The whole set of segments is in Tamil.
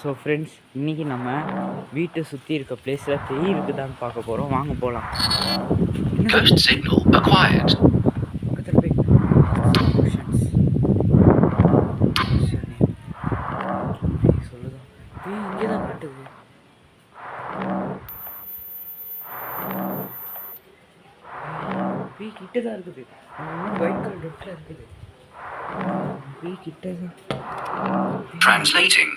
ஸோ ஃப்ரெண்ட்ஸ், இன்றைக்கி நம்ம வீட்டை சுற்றி இருக்க பிளேஸில் பேய் இருக்குதான்னு பார்க்க போகிறோம். வாங்க போகலாம். Ghost signal acquired. பக்கத்தில் போய் சொல்லுதான் பேய் இங்கே தான் காட்டுது. பேய் கிட்ட தான் இருக்குது. ஒயிட் கலர் டொட்டில் இருக்குது. பேய் கிட்ட தான். Translating.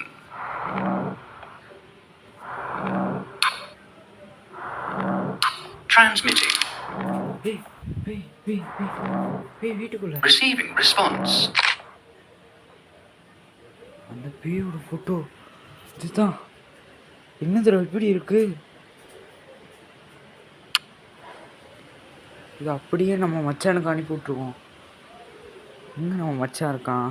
Transmitting. வீட்டுக்குள்ள Receiving response. அந்த பேயோட போட்டோ இதுதான். என்ன தடவை இப்படி இருக்கு? இது அப்படியே நம்ம மச்சானுக்கு அனுப்பி விட்ருவோம். எங்க நம்ம மச்சான் இருக்கான்?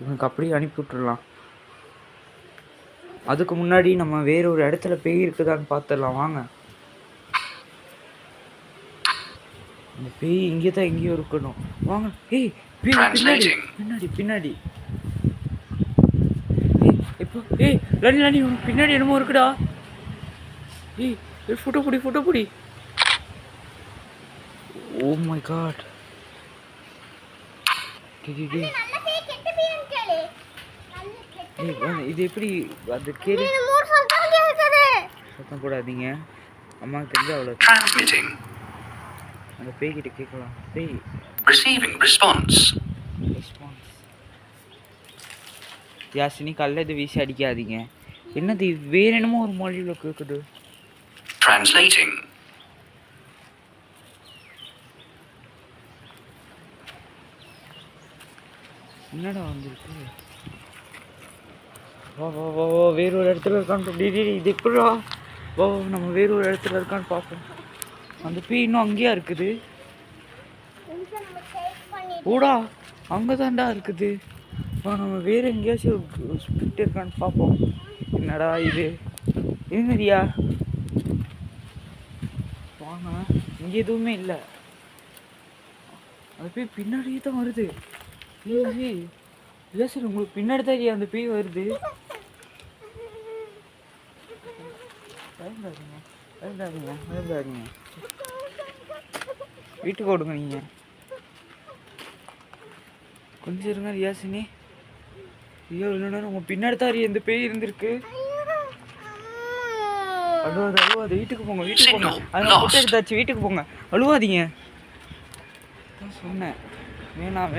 இவனுக்கு அப்படியே அனுப்பி விட்டுடலாம். அதுக்கு முன்னாடி நம்ம வேற ஒரு இடத்துல பேய் இருக்குதான்னு பார்த்துடலாம். வாங்க. அந்த பேய் இங்கே தான் எங்கேயோ இருக்கணும். வாங்க. பேய் பின்னாடி பின்னாடி பின்னாடி. இப்போ லனி உனக்கு பின்னாடி என்னமோ இருக்குடா. ஃபோட்டோ பிடி. Oh my God. இது எப்படி அது கேள்வி சத்தம் போடாதீங்க. அம்மாவுக்கு தெரிஞ்சு அவ்வளோ. அந்த பேய் கிட்ட கேட்கலாம். பேய் Receiving response. யாசினி கல்ல இது வீசி அடிக்காதீங்க. என்னது வேற என்னமோ ஒரு மொழியில் கேட்குது. Translating. என்னடா வந்துருக்கு? வா வேற ஒரு இடத்துல இருக்கான்னு. இது எப்படா? நம்ம வேற ஒரு இடத்துல இருக்கான்னு பார்ப்போம். அந்த பேய் இன்னும் அங்கேயா இருக்குது. ஓடா அங்கே தான்டா இருக்குது. நம்ம வேற எங்கேயாச்சும் ஸ்பிரிட் இருக்கான்னு பார்ப்போம். என்னடா இது? இருங்கடியா, வாங்க. இங்கே எதுவுமே இல்லை. அந்த பேய் பின்னாடியே தான் வருது. இல்லை சார், உங்களுக்கு பின்னாடி தான் அந்த பேய் வருது. பயந்தாதீங்க. வீட்டுக்கு ஓடுங்க. நீங்கள் கொஞ்சம் இருங்க ரியாசினி. ஐயோ இல்லைன்னா உங்கள் பின்னாடி தான் இந்த பேய் இருந்திருக்கு. அழுவாது. வீட்டுக்கு போங்க. அதெல்லாம் ஃபோட்டோ எடுத்தாச்சு. வீட்டுக்கு போங்க. அழுவாதீங்க. சொன்னேன் வேணாம்.